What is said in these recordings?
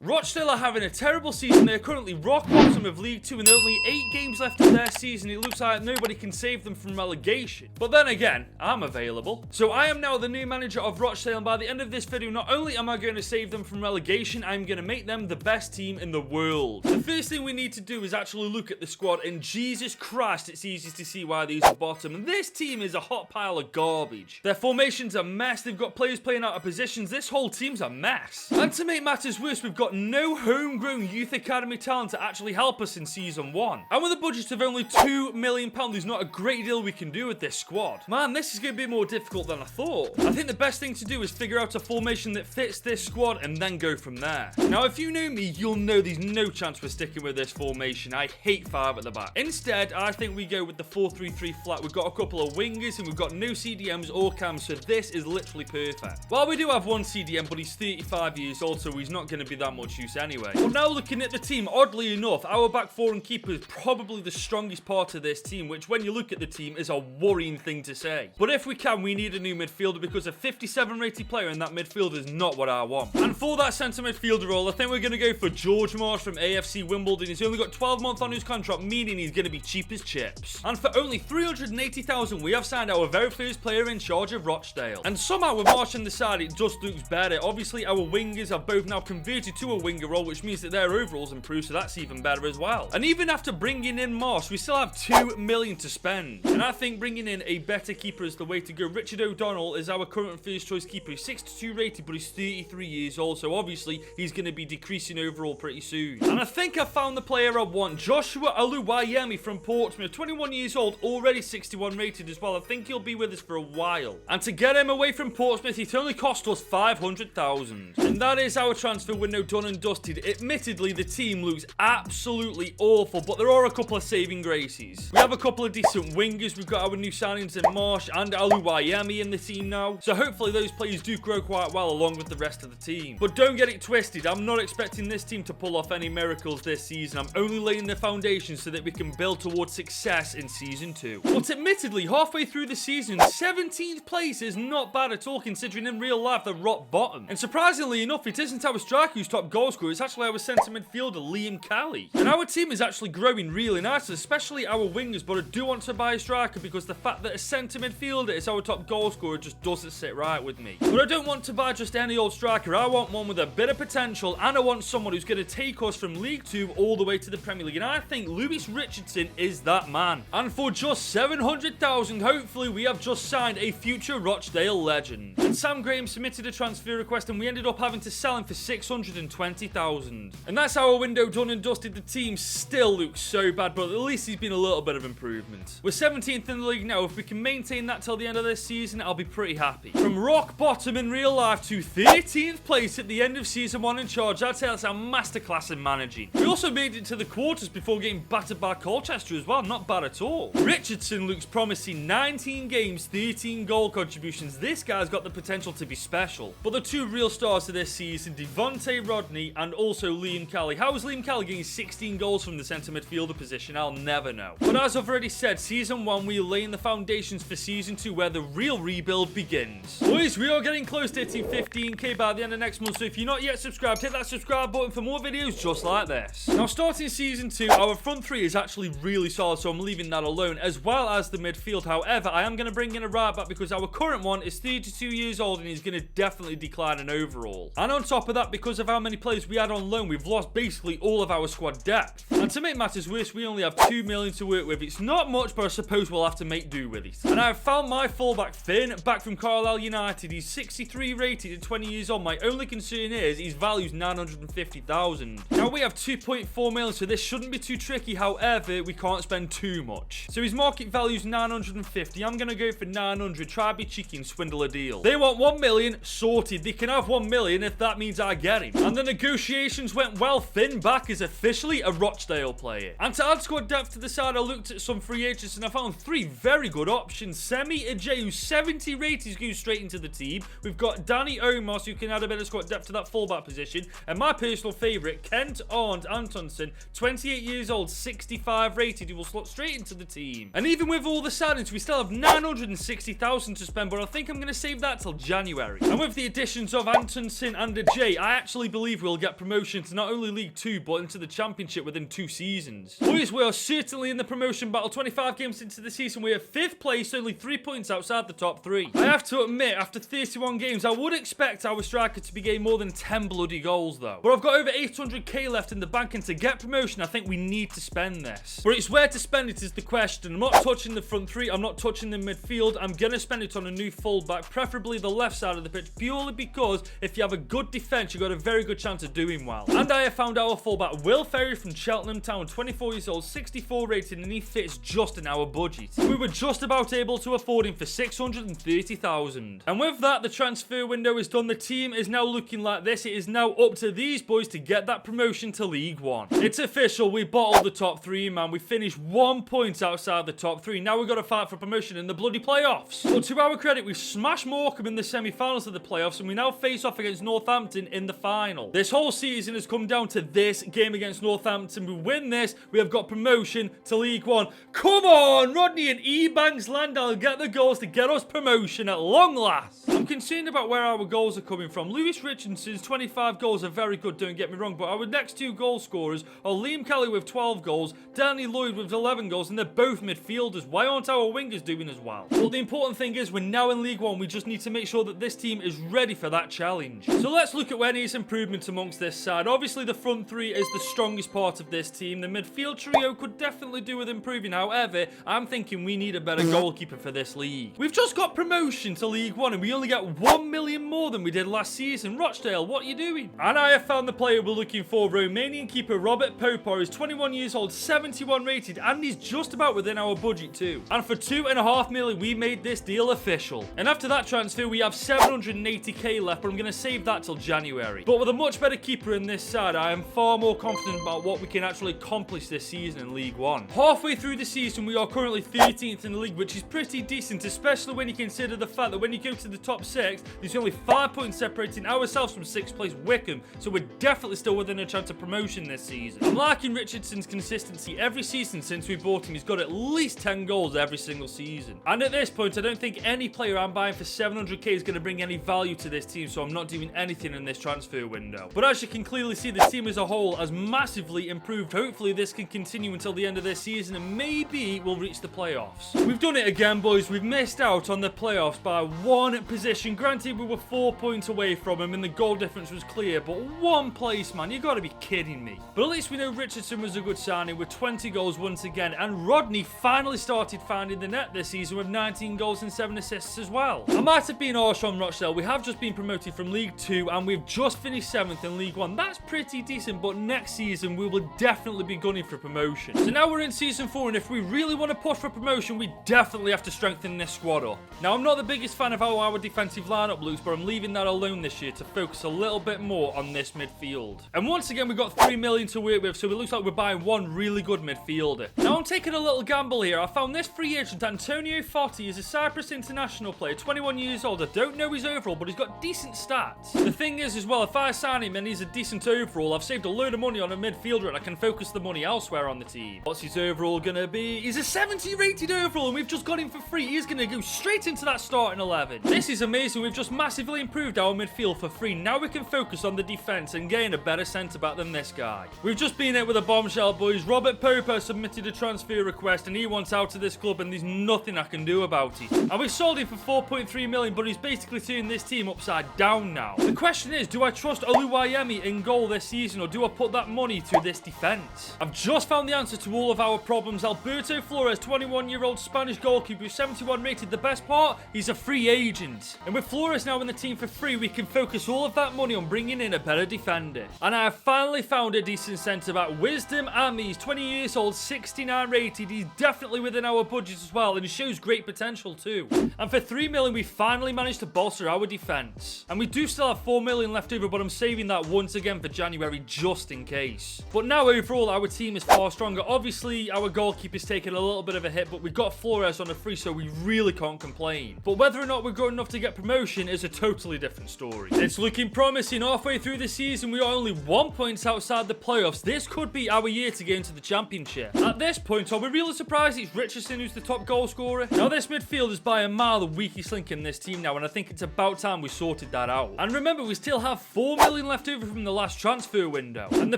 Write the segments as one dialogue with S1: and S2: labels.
S1: Rochdale are having a terrible season. They're currently rock bottom of League 2 and there are only 8 games left of their season. It looks like nobody can save them from relegation. But then again, I'm available. So I am now the new manager of Rochdale, and by the end of this video, not only am I going to save them from relegation, I'm going to make them the best team in the world. The first thing we need to do is actually look at the squad, and Jesus Christ, it's easy to see why these are bottom. And this team is a hot pile of garbage. Their formation's a mess. They've got players playing out of positions. This whole team's a mess. And to make matters worse, we've got no homegrown youth academy talent to actually help us in season 1. And with a budget of only £2 million, there's not a great deal we can do with this squad. Man, this is going to be more difficult than I thought. I think the best thing to do is figure out a formation that fits this squad and then go from there. Now, if you know me, you'll know there's no chance we're sticking with this formation. I hate 5 at the back. Instead, I think we go with the 4-3-3 flat. We've got a couple of wingers and we've got no CDMs or cams, so this is literally perfect. While we do have one CDM, but he's 35 years old, so he's not going to be that much use anyway. But now looking at the team, oddly enough, our back 4 and keeper is probably the strongest part of this team, which when you look at the team is a worrying thing to say. But if we can, we need a new midfielder because a 57 rated player in that midfield is not what I want. And for that centre midfielder role, I think we're going to go for George Marsh from AFC Wimbledon. He's only got 12 months on his contract, meaning he's going to be cheap as chips. And for only 380,000, we have signed our very first player in charge of Rochdale. And somehow with Marsh on the side, it just looks better. Obviously, our wingers have both now converted to a winger role, which means that their overalls improved, so that's even better as well. And even after bringing in Marsh, we still have £2 million to spend. And I think bringing in a better keeper is the way to go. Richard O'Donnell is our current first choice keeper. He's 62 rated, but he's 33 years old, so obviously he's going to be decreasing overall pretty soon. And I think I found the player I want. Joshua Oluwayemi from Portsmouth, 21 years old, already 61 rated as well. I think he'll be with us for a while. And to get him away from Portsmouth, it only cost us 500,000. And that is our transfer window done and dusted. Admittedly, the team looks absolutely awful, but there are a couple of saving graces. We have a couple of decent wingers. We've got our new signings in Marsh and Oluwayemi in the team now. So hopefully those players do grow quite well along with the rest of the team. But don't get it twisted. I'm not expecting this team to pull off any miracles this season. I'm only laying the foundation so that we can build towards success in season 2. But admittedly, halfway through the season, 17th place is not bad at all, considering in real life they're rock bottom. And surprisingly enough, it isn't our striker who's top goal scorer, it's actually our centre midfielder, Liam Kelly. And our team is actually growing really nicely, especially our wingers, but I do want to buy a striker because the fact that a centre midfielder is our top goal scorer just doesn't sit right with me. But I don't want to buy just any old striker. I want one with a bit of potential, and I want someone who's going to take us from League 2 all the way to the Premier League. And I think Lewis Richardson is that man. And for just 700,000, hopefully we have just signed a future Rochdale legend. And Sam Graham submitted a transfer request and we ended up having to sell him for 620,000. And that's our window done and dusted. The team still looks so bad, but at least he's been a little bit of improvement. We're 17th in the league now. If we can maintain that till the end of this season, I'll be pretty happy. From rock bottom in real life to 13th place at the end of season 1 in charge, I'd say that's a masterclass in managing. We also made it to the quarters before getting battered by Colchester as well. Not bad at all. Richardson looks promising. 19 games, 13 goal contributions. This guy's got the potential to be special. But the two real stars of this season, Devontae Rodney and also Liam Kelly. How is Liam Kelly getting 16 goals from the centre midfielder position? I'll never know. But as I've already said, season 1, we're laying the foundations for season 2 where the real rebuild begins. Boys, we are getting close to hitting 15k by the end of next month, so if you're not yet subscribed, hit that subscribe button for more videos just like this. Now, starting season 2, our front 3 is actually really solid, so I'm leaving that alone, as well as the midfield. However, I am going to bring in a right back because our current one is 32 years old and he's going to definitely decline in overall. And on top of that, because of how many players we had on loan, we've lost basically all of our squad depth. And to make matters worse, we only have 2 million to work with. It's not much, but I suppose we'll have to make do with it. And I've found my fullback, Finn, back from Carlisle United. He's 63 rated at 20 years old. My only concern is his value's 950,000. Now we have 2.4 million, so this shouldn't be too tricky. However, we can't spend too much. So his market value's 950. I'm going to go for 900. Try be cheeky and swindle a deal. They want 1 million, sorted. They can have 1 million if that means I get him. And the negotiations went well. Finn back is officially a Rochdale player. And to add squad depth to the side, I looked at some free agents and I found 3 very good options. Semi Ajay, who's 70 rated, goes straight into the team. We've got Danny Omos, who can add a bit of squad depth to that fullback position. And my personal favourite, Kent Arndt Antonsen, 28 years old, 65 rated, who will slot straight into the team. And even with all the signings, we still have 960,000 to spend, but I think I'm going to save that till January. And with the additions of Antonsen and Ajay, I actually believe believe we'll get promotion to not only League 2 but into the Championship within 2 seasons. Boys, we are certainly in the promotion battle. 25 games into the season, we are 5th place, only 3 points outside the top 3. I have to admit, after 31 games, I would expect our striker to be getting more than 10 bloody goals though. But I've got over 800k left in the bank, and to get promotion, I think we need to spend this. But it's where to spend it is the question. I'm not touching the front 3, I'm not touching the midfield. I'm gonna spend it on a new fullback, preferably the left side of the pitch, purely because if you have a good defense, you've got a very good chance of doing well. And I have found our fullback, Will Ferry from Cheltenham Town, 24 years old, 64 rated, and he fits just in our budget. We were just about able to afford him for 630,000. And with that, the transfer window is done. The team is now looking like this. It is now up to these boys to get that promotion to League 1. It's official, we bottled the top 3, man. We finished 1 point outside the top 3. Now we've got to fight for promotion in the bloody playoffs. But to our credit, we've smashed Morecambe in the semi-finals of the playoffs, and we now face off against Northampton in the final. This whole season has come down to this game against Northampton. We win this, we have got promotion to League 1. Come on, Rodney and Ebanks Landau get the goals to get us promotion at long last. I'm concerned about where our goals are coming from. Lewis Richardson's 25 goals are very good, don't get me wrong, but our next 2 goal scorers are Liam Kelly with 12 goals, Danny Lloyd with 11 goals, and they're both midfielders. Why aren't our wingers doing as well? Well, the important thing is we're now in League 1. We just need to make sure that this team is ready for that challenge. So let's look at where needs improvement amongst this side. Obviously, the front 3 is the strongest part of this team. The midfield trio could definitely do with improving. However, I'm thinking we need a better goalkeeper for this league. We've just got promotion to League 1 and we only get 1 million more than we did last season. Rochdale, what are you doing? And I have found the player we're looking for. Romanian keeper Robert Popor is 21 years old, 71 rated, and he's just about within our budget too. And for 2.5 million, we made this deal official. And after that transfer, we have 780k left, but I'm going to save that till January. But with a much better keeper in this side, I am far more confident about what we can actually accomplish this season in League 1. Halfway through the season, we are currently 13th in the league, which is pretty decent, especially when you consider the fact that when you go to the top 6, there's only 5 points separating ourselves from 6th place Wickham, so we're definitely still within a chance of promotion this season. I'm liking Richardson's consistency. Every season since we bought him, he's got at least 10 goals every single season. And at this point, I don't think any player I'm buying for 700k is going to bring any value to this team, so I'm not doing anything in this transfer window. But as you can clearly see, the team as a whole has massively improved. Hopefully this can continue until the end of this season, and maybe we'll reach the playoffs. We've done it again, boys. We've missed out on the playoffs by 1 position. Granted, we were 4 points away from him and the goal difference was clear, but 1 place, man, you gotta be kidding me. But at least we know Richardson was a good signing with 20 goals once again, and Rodney finally started finding the net this season with 19 goals and 7 assists as well. I might have been harsh on Rochdale. We have just been promoted from League 2 and we've just finished 7th in League 1. That's pretty decent, but next season we will definitely be gunning for promotion. So now we're in season 4, and if we really want to push for promotion, we definitely have to strengthen this squad up. Now, I'm not the biggest fan of how our defensive lineup looks, but I'm leaving that alone this year to focus a little bit more on this midfield. And once again, we've got 3 million to work with, so it looks like we're buying 1 really good midfielder. Now, I'm taking a little gamble here. I found this free agent, Antonio Foti, is a Cyprus international player, 21 years old. I don't know his overall, but he's got decent stats. The thing is as well, if I sign him and he's a decent overall, I've saved a load of money on a midfielder and I can focus the money elsewhere on the team. What's his overall gonna be? He's a 70 rated overall and we've just got him for free. He's gonna go straight into that starting 11. This is amazing. We've just massively improved our midfield for free. Now we can focus on the defense and gain a better centre back than this guy. We've just been hit with a bombshell, boys. Robert Popper submitted a transfer request and he wants out of this club and there's nothing I can do about it. And we sold him for 4.3 million, but he's basically turning this team upside down now. The question is, do I trust Oluwayemi in goal this season or do I put that money to this defense? I've just found the answer to all of our problems. Alberto Flores, 21-year-old Spanish goalkeeper who's 71 rated. The best part, he's a free agent. And with Flores now in the team for free, we can focus all of that money on bringing in a better defender. And I have finally found a decent centre-back. Wisdom Ami, he's 20 years old, 69 rated. He's definitely within our budget as well, and he shows great potential too. And for 3 million, we finally managed to bolster our defence. And we do still have 4 million left over, but I'm saving that once again for January just in case. But now overall, our team is far stronger. Obviously, our goalkeeper's taken a little bit of a hit, but we've got Flores on a free, so we really can't complain. But whether or not we're good enough to get promotion is a totally different story. It's looking promising. Halfway through the season, we are only 1 point outside the playoffs. This could be our year to get into the championship. At this point, are we really surprised it's Richardson who's the top goal scorer? Now, this midfield is by a mile the weakest link in this team now, and I think it's about time we sorted that out. And remember, we still have 4 million million left over from the last transfer window. And the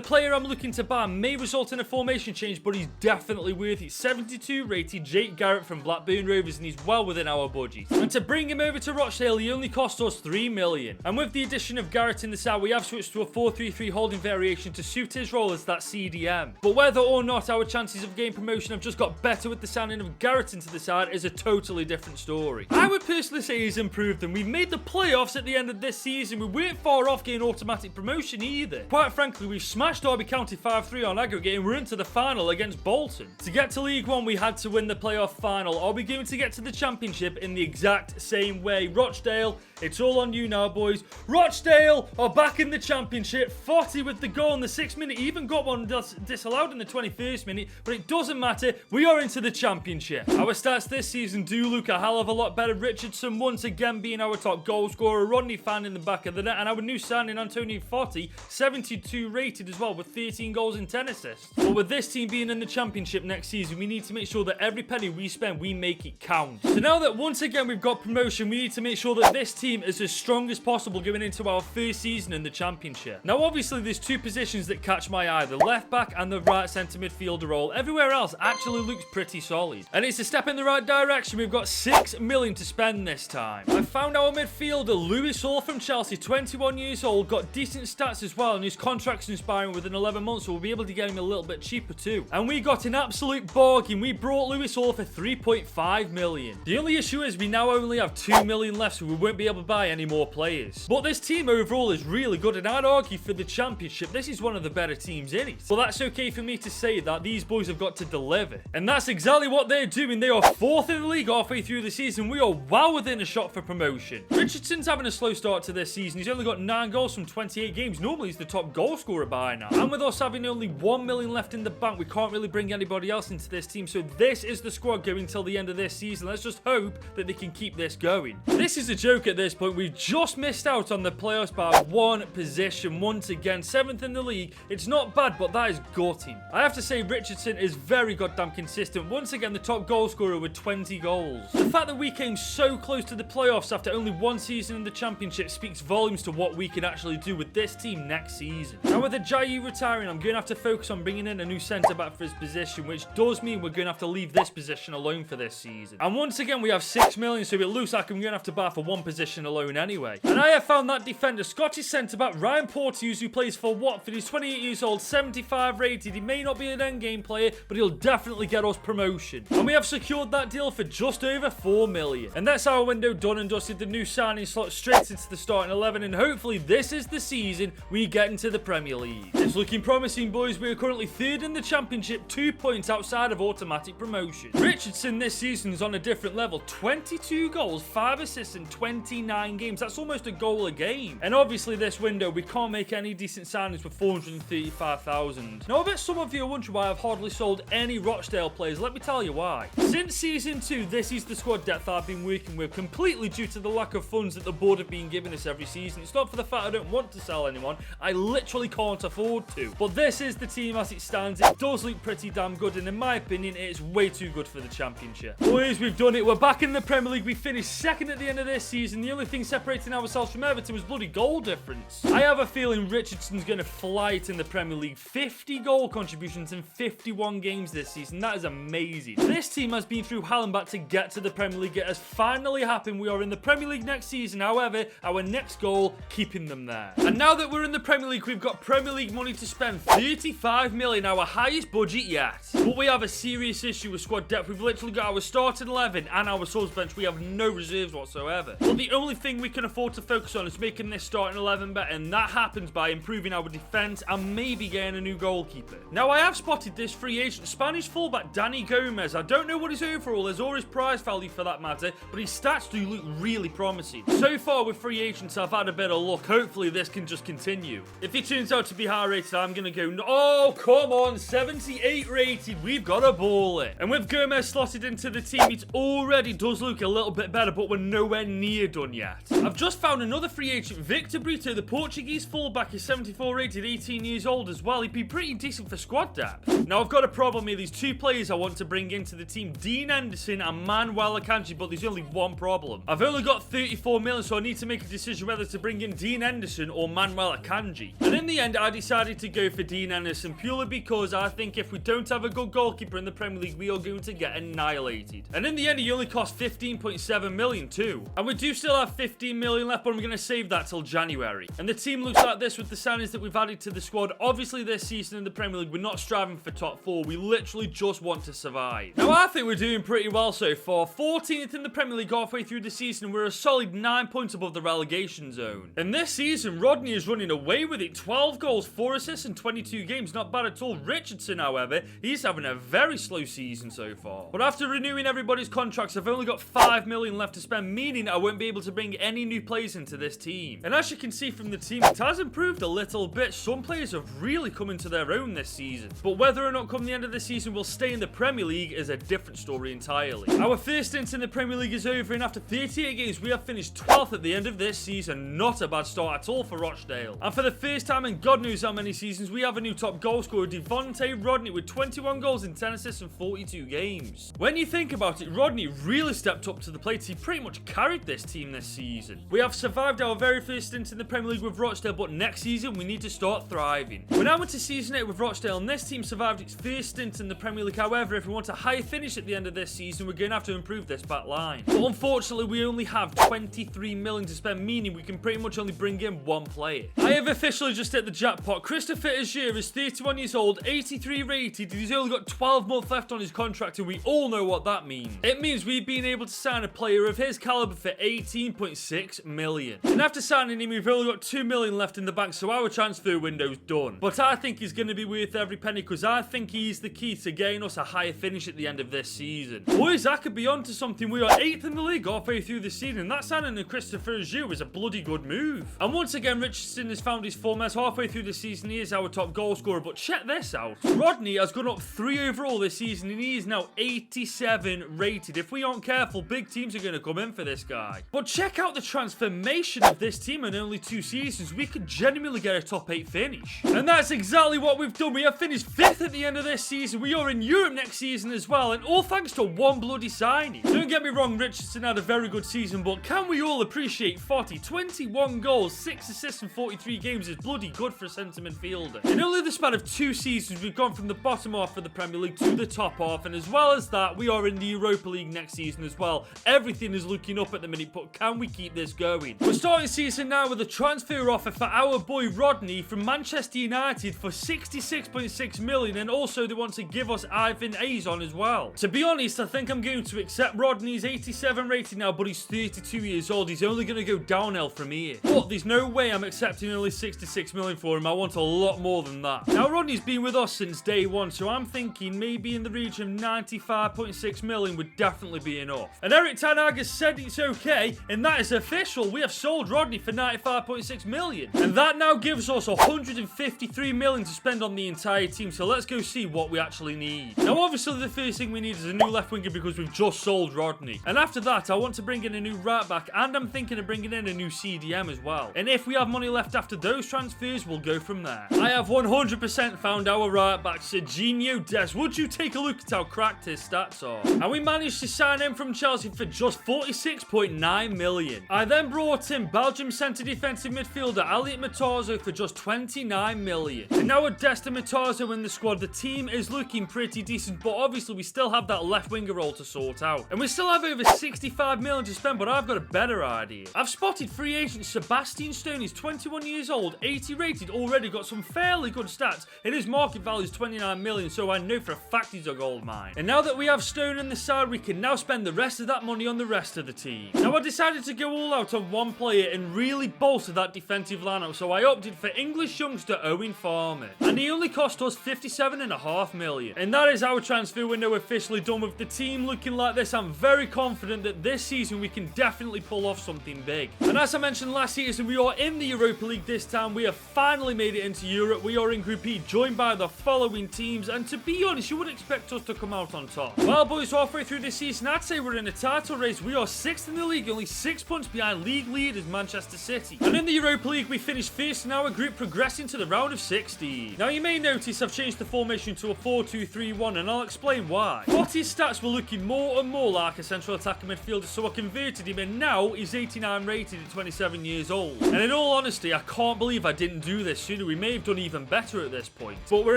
S1: player I'm looking to buy may result in a formation change, but he's definitely worth it. 72 rated Jake Garrett from Blackburn Rovers, and he's well within our budget. And to bring him over to Rochdale, he only cost us 3 million. And with the addition of Garrett in the side, we have switched to a 4-3-3 holding variation to suit his role as that CDM. But whether or not our chances of getting promotion have just got better with the signing of Garrett into the side is a totally different story. I would personally say he's improved them. We've made the playoffs at the end of this season. We weren't far off getting automatic promotion either. Quite frankly, we've smashed Derby County 5-3 on aggregate and we're into the final against Bolton. To get to League One, we had to win the playoff final. Are we going to get to the Championship in the exact same way? Rochdale, it's all on you now, boys. Rochdale are back in the Championship. Fotty with the goal in the 6th minute. He even got one disallowed in the 21st minute, but it doesn't matter. We are into the Championship. Our stats this season do look a hell of a lot better. Richardson once again being our top goal scorer. Rodney Fan in the back of the net, and our new signing Antonio Fotty, 72 rated as well with 13 goals and 10 assists. But with this team being in the Championship next season, we need to make sure that every penny we spend, we make it count. So now that once again we've got promotion, we need to make sure that this team is as strong as possible going into our first season in the Championship. Now obviously there's two positions that catch my eye, the left back and the right centre midfielder role. Everywhere else actually looks pretty solid. And it's a step in the right direction. We've got 6 million to spend this time. I found our midfielder Lewis Hall from Chelsea, 21 years old, got decent stats as well, and his contract's expiring within 11 months, so we'll be able to get him a little bit cheaper too. And we got an absolute bargain. We brought Lewis Hall for 3.5 million. The only issue is we now only have 2 million left, so we won't be able to buy any more players. But this team overall is really good, and I'd argue for the Championship, this is one of the better teams in it. But that's okay for me to say that these boys have got to deliver. And that's exactly what they're doing. They are 4th in the league halfway through the season. We are well within a shot for promotion. Richardson's having a slow start to this season. He's only got 9 goals from 28 games. Normally he's the top goal scorer by now. And with us having only 1 million left in the bank, we can't really bring anybody else into this team. So this is the squad going till the end of this season. Let's just hope that they can keep this going. This is a joke at this point. We've just missed out on the playoffs by 1 position. Once again, 7th in the league. It's not bad, but that is gutting. I have to say Richardson is very goddamn consistent. Once again, the top goal scorer with 20 goals. The fact that we came so close to the playoffs after only 1 season in the Championship speaks volumes to what we can actually do with this team next season. Now with Ajayi retiring, I'm going to have to focus on bringing in a new centre-back for his position, which does mean we're going to have to leave this position alone for this season. And once again, we have 6 million, so it looks like I'm going to have to buy for 1 position alone anyway. And I have found that defender, Scottish centre-back Ryan Porteous, who plays for Watford. He's 28 years old, 75 rated. He may not be an endgame player, but he'll definitely get us promotion. And we have secured that deal for just over 4 million. And that's our window done and dusted. The new signing slot straight into the starting 11, and hopefully this is the season we get into the Premier League. It's looking promising, boys. We are currently 3rd in the Championship, 2 points outside of automatic promotion. Richardson this season is on a different level. 22 goals, 5 assists in 29 games. That's almost a goal a game. And obviously this window, we can't make any decent signings for 435,000. Now I bet some of you are wondering why I've hardly sold any Rochdale players. Let me tell you why. Since season 2, this is the squad depth I've been working with, completely due to the lack of funds that the board have been giving us every season. It's not for the fact I don't want to sell anyone. I literally can't afford to. But this is the team as it stands. It does look pretty damn good, and in my opinion, it's way too good for the Championship. Boys, we've done it. We're back in the Premier League. We finished 2nd at the end of this season. The only thing separating ourselves from Everton was bloody goal difference. I have a feeling Richardson's going to fly it in the Premier League. 50 goal contributions in 51 games this season. That is amazing. This team has been through hell and back to get to the Premier League. It has finally happened. We are in the Premier League next season. However, our next goal, keeping them there. And now that we're in the Premier League, we've got Premier League money to spend. 35 million, our highest budget yet. But we have a serious issue with squad depth. We've literally got our starting 11 and our subs bench. We have no reserves whatsoever. But the only thing we can afford to focus on is making this starting 11 better, and that happens by improving our defence and maybe getting a new goalkeeper. Now, I have spotted this free agent, Spanish fullback Dani Gomez. I don't know what his overall is or his price value for that matter, but his stats do look really promising. So far with free agents, I've had a bit of luck. Hopefully this can just continue. If he turns out to be high rated, I'm going to go, oh, come on, 78 rated. We've got a baller. And with Gomez slotted into the team, it already does look a little bit better, but we're nowhere near done yet. I've just found another free agent, Victor Brito, the Portuguese fullback, is 74 rated, 18 years old as well. He'd be pretty decent for squad depth. Now, I've got a problem here. These 2 players I want to bring into the team, Dean Henderson and Manuel Akanji, but there's only one problem. I've only got 34 million, so I need to make a decision whether to bring in Dean Henderson or Manuel Akanji. And in the end, I decided to go for Dean Henderson purely because I think if we don't have a good goalkeeper in the Premier League, we are going to get annihilated. And in the end, he only cost 15.7 million too. And we do still have 15 million left, but I'm going to save that till January. And the team looks like this with the signings that we've added to the squad. Obviously, this season in the Premier League, we're not striving for top 4. We literally just want to survive. Now, I think we're doing pretty well so far. 14th in the Premier League halfway through the season. We're a solid 9 points above the relegation zone. And this season, Rodney is running away with it. 12 goals, 4 assists in 22 games. Not bad at all. Richardson, however, he's having a very slow season so far. But after renewing everybody's contracts, I've only got 5 million left to spend, meaning I won't be able to bring any new players into this team. And as you can see from the team, it has improved a little bit. Some players have really come into their own this season. But whether or not come the end of the season we'll stay in the Premier League is a different story entirely. Our first stint in the Premier League is over, and after 38 games, we have finished 12th at the end of this season. Not a bad start at all for Rochdale. And for the first time in God knows how many seasons, we have a new top goal scorer, Devontae Rodney, with 21 goals in 10 assists in 42 games. When you think about it, Rodney really stepped up to the plate. He pretty much carried this team this season. We have survived our very first stint in the Premier League with Rochdale, but next season we need to start thriving. We're now into season 8 with Rochdale, and this team survived its first stint in the Premier League. However, if we want a higher finish at the end of this season, we're going to have to improve this back line. But unfortunately, we only have 23 million to spend, meaning we can pretty much only bring in one player. I have officially just hit the jackpot. Christopher Azure is 31 years old, 83 rated, he's only got 12 months left on his contract, and we all know what that means. It means we've been able to sign a player of his caliber for 18.6 million. And after signing him, we've only got 2 million left in the bank, so our transfer window's done. But I think he's going to be worth every penny, because I think he's the key to getting us a higher finish at the end of this season. Boys, I could be onto something. We are 8th in the league halfway through the season, and that signing of Christopher Azure was a bloody good move. And once again, Richardson has found his form, as halfway through the season he is our top goal scorer. But check this out. Rodney has gone up 3 overall this season, and he is now 87 rated. If we aren't careful, big teams are going to come in for this guy. But check out the transformation of this team in only 2 seasons. We could genuinely get a top 8 finish. And that's exactly what we've done. We have finished 5th at the end of this season. We are in Europe next season as well, and all thanks to one bloody signing. Don't get me wrong, Richardson had a very good season, but can we all appreciate 21 goals, 6 assists in 43 games is bloody good for a centre midfielder. In only the span of 2 seasons, we've gone from the bottom half of the Premier League to the top half, and as well as that, we are in the Europa League next season as well. Everything is looking up at the minute, but can we keep this going? We're starting season now with a transfer offer for our boy Rodney from Manchester United for 66.6 million, and also they want to give us Ivan Azon as well. To be honest, I think I'm going to accept Rodney's 87 rating now, but he's 32 years old. He's only going to go downhill from here. But there's no way I'm accepting only 66 million for him. I want a lot more than that. Now, Rodney's been with us since day one, so I'm thinking maybe in the region of 95.6 million would definitely be enough. And Eric Ten Hag has said it's okay, and that is official. We have sold Rodney for 95.6 million. And that now gives us 153 million to spend on the entire team, so let's go see what we actually need. Now, obviously, the first thing we need is a new left winger because we've just sold Rodney. And after that, I want to bring in a new right back, and I'm thinking of bringing in a new CDM as well. And if we have money left after those transfers, we'll go from there. I have 100% found our right back, Serginho Dest. Would you take a look at how cracked his stats are? And we managed to sign him from Chelsea for just 46.9 million. I then brought in Belgium centre defensive midfielder Elliot Matazo for just 29 million. And now with Dest and Matazo in the squad, the team is looking pretty decent, but obviously we still have that left winger role to sort out. And we still have over 65 million to spend, but I've got a better idea. I've spotted free agent Sebastian Stone. He's 21 years old, 80 rated, already got some fairly good stats, and his market value is 29 million, so I know for a fact he's a gold mine. And now that we have Stone in the side, we can now spend the rest of that money on the rest of the team. Now, I decided to go all out on one player and really bolster that defensive lineup, so I opted for English youngster Owen Farmer. And he only cost us 57.5 million. And that is our transfer window officially done. With the team looking like this, I'm very confident that this season we can definitely pull off something big. And as I mentioned last season, we are in the Europa League this time. We have finally made it into Europe. We are in Group E, joined by the following teams, and to be honest, you would expect us to come out on top. Well, boys, halfway through this season, I'd say we're in a title race. We are 6th in the league, only 6 points behind league leaders Manchester City. And in the Europa League, we finished first in our group, progressing to the round of 16. Now, you may notice I've changed the formation to a 4-2-3-1, and I'll explain why. But his stats were looking more and more like a central attacking midfielder, so I converted him, and now he's 89 rated at 27 years old. And in all honesty, I can't believe I didn't do this sooner. We may have done even better at this point. But we're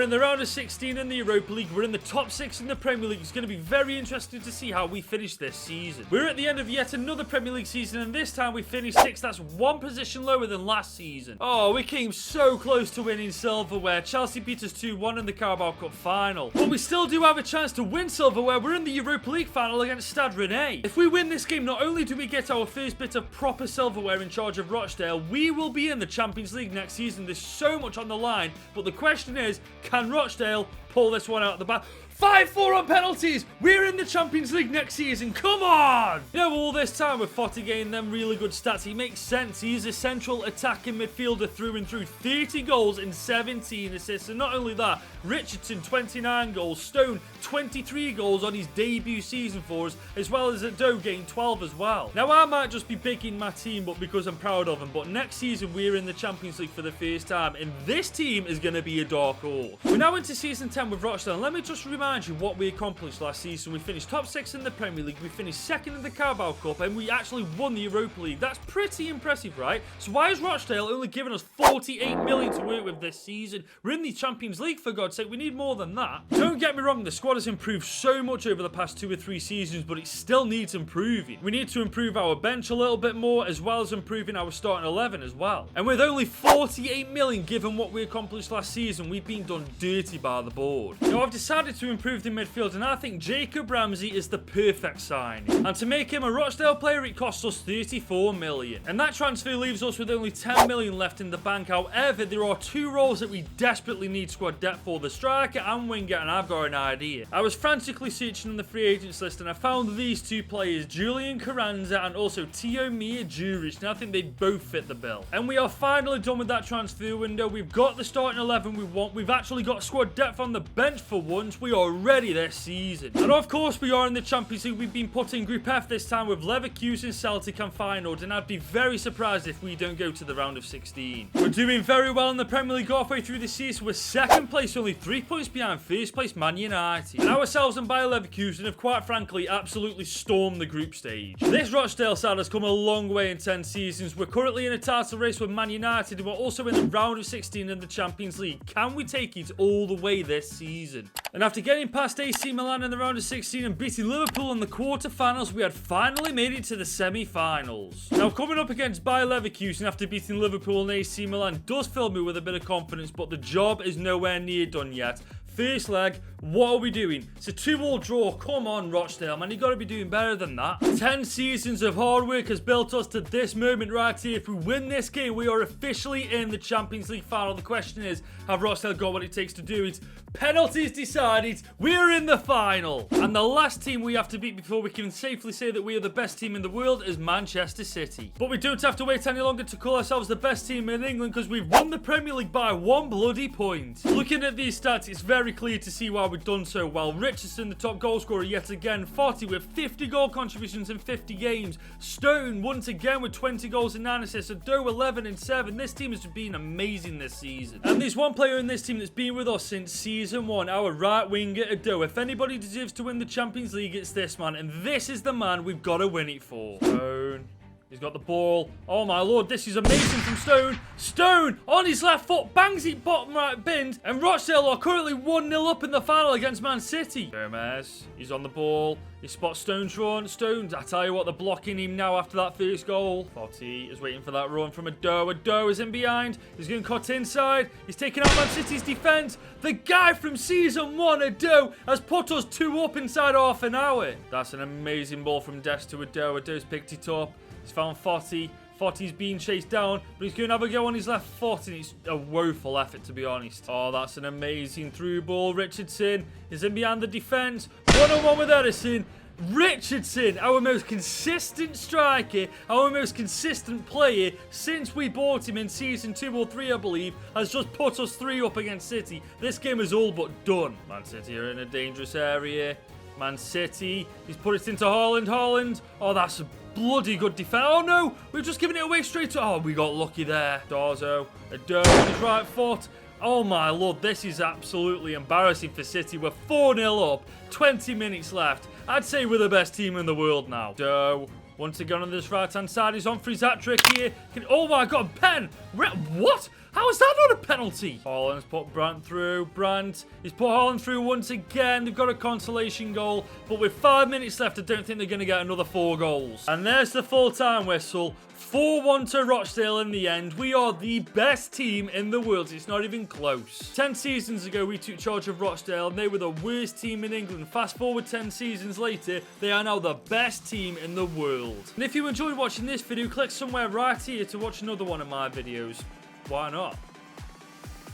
S1: in the round of 16 in the Europa League. We're in the top 6 in the Premier League. It's going to be very interesting to see how we finish this season. We're at the end of yet another Premier League season, and this time we finished 6th. That's one position lower than last season. Oh, we came so close to winning silverware. Chelsea beat us 2-1 in the Carabao Cup final. But we still do have a chance to win silverware. We're in the Europa League final against Stade Rennais. If we win this game, not only do we get our first bit of proper silverware in charge of Rochdale, we will be in the Champions League next season. There's so much on the line, but the question is, can Rochdale pull this one out of the bag? 5-4 on penalties! We're in the Champions League next season, come on! You know, all this time with Foti getting them really good stats, he makes sense. He's a central attacking midfielder through and through. 30 goals and 17 assists, and not only that, Richardson 29 goals, Stone 23 goals on his debut season for us, as well as Ado getting 12 as well. Now, I might just be picking my team up because I'm proud of them, but next season we're in the Champions League for the first time, and this team is going to be a dark horse. We're now into season 10 with Rochdale, and let me just remind you what we accomplished last season. We finished top 6 in the Premier League, we finished 2nd in the Carabao Cup, and we actually won the Europa League. That's pretty impressive, right? So why is Rochdale only giving us 48 million to work with this season? We're in the Champions League, for God's sake. We need more than that. Don't get me wrong, the squad has improved so much over the past 2 or 3 seasons, but it still needs improving. We need to improve our bench a little bit more, as well as improving our starting 11 as well. And with only 48 million given what we accomplished last season, we've been done dirty by the board. Now, I've decided to improve the midfield, and I think Jacob Ramsey is the perfect signing. And to make him a Rochdale player, it costs us 34 million. And that transfer leaves us with only 10 million left in the bank. However, there are 2 roles that we desperately need squad depth for, the striker and winger, and I've got an idea. I was frantically searching on the free agents list, and I found these 2 players, Julian Carranza and also Tiomir Juric, and I think they both fit the bill. And we are finally done with that transfer window. We've got the starting 11 we want. We've actually got squad depth on the bench for once. We are ready this season. And of course, we are in the Champions League. We've been put in Group F this time with Leverkusen, Celtic and Feyenoord, and I'd be very surprised if we don't go to the round of 16. We're doing very well in the Premier League halfway through the season. We're 2nd place, only 3 points behind 1st place Man United. And ourselves and Bayer Leverkusen have quite frankly absolutely stormed the group stage. This Rochdale side has come a long way in 10 seasons. We're currently in a title race with Man United, and we're also in the round of 16 in the Champions League. Can we take it all the way this season? And after getting past AC Milan in the round of 16 and beating Liverpool in the quarter-finals, we had finally made it to the semi-finals. Now, coming up against Bayer Leverkusen after beating Liverpool and AC Milan does fill me with a bit of confidence, but the job is nowhere near done yet. First leg, what are we doing? It's a 2-2 draw. Come on, Rochdale, man. You got to be doing better than that. 10 seasons of hard work has built us to this moment right here. If we win this game, we are officially in the Champions League final. The question is, have Rochdale got what it takes to do it? Penalties decided. We're in the final. And the last team we have to beat before we can safely say that we are the best team in the world is Manchester City. But we don't have to wait any longer to call ourselves the best team in England, because we've won the Premier League by 1 bloody point. Looking at these stats, it's very clear to see why we've done so well. Richardson, the top goal scorer yet again. Foti with 50 goal contributions in 50 games. Stone once again with 20 goals and 9 assists. Ado 11 and 7. This team has been amazing this season. And there's one player in this team that's been with us since season 1, our right winger Ado. If anybody deserves to win the Champions League, it's this man, and this is the man we've got to win it for. Stone. He's got the ball. Oh my lord, this is amazing from Stone. Stone on his left foot, bangs it bottom right binned, and Rochdale are currently 1-0 up in the final against Man City. Gomez, he's on the ball. He spots Stone's run. Stone, I tell you what, they're blocking him now after that first goal. Foti is waiting for that run from Ado. Ado is in behind. He's getting cut inside. He's taking out Man City's defence. The guy from season 1, Ado, has put us 2 up inside half an hour. That's an amazing ball from Des to Ado. Ado's picked it up. He's found Foti. Foti's being chased down, but he's going to have a go on his left foot, and it's a woeful effort, to be honest. Oh, that's an amazing through ball. Richardson is in behind the defence. 1-on-1 with Edison. Richardson, our most consistent striker, our most consistent player since we bought him in season 2 or 3, I believe, has just put us 3 up against City. This game is all but done. Man City are in a dangerous area. Man City, he's put it into Haaland. Haaland, oh, that's a bloody good defense. Oh no, we've just given it away straight to... Oh, we got lucky there. Darzo, Ado on his right foot. Oh my lord, this is absolutely embarrassing for City. We're 4-0 up, 20 minutes left. I'd say we're the best team in the world now. Ado, Once again on this right-hand side, he's on for his hat-trick here. Oh my God, pen! What? How is that not a penalty? Haaland's put Brandt through. Brandt, he's put Haaland through once again. They've got a consolation goal, but with 5 minutes left, I don't think they're going to get another 4 goals. And there's the full-time whistle. 4-1 to Rochdale in the end. We are the best team in the world. It's not even close. 10 seasons ago, we took charge of Rochdale, and they were the worst team in England. Fast forward 10 seasons later, they are now the best team in the world. And if you enjoyed watching this video, click somewhere right here to watch another one of my videos. Why not?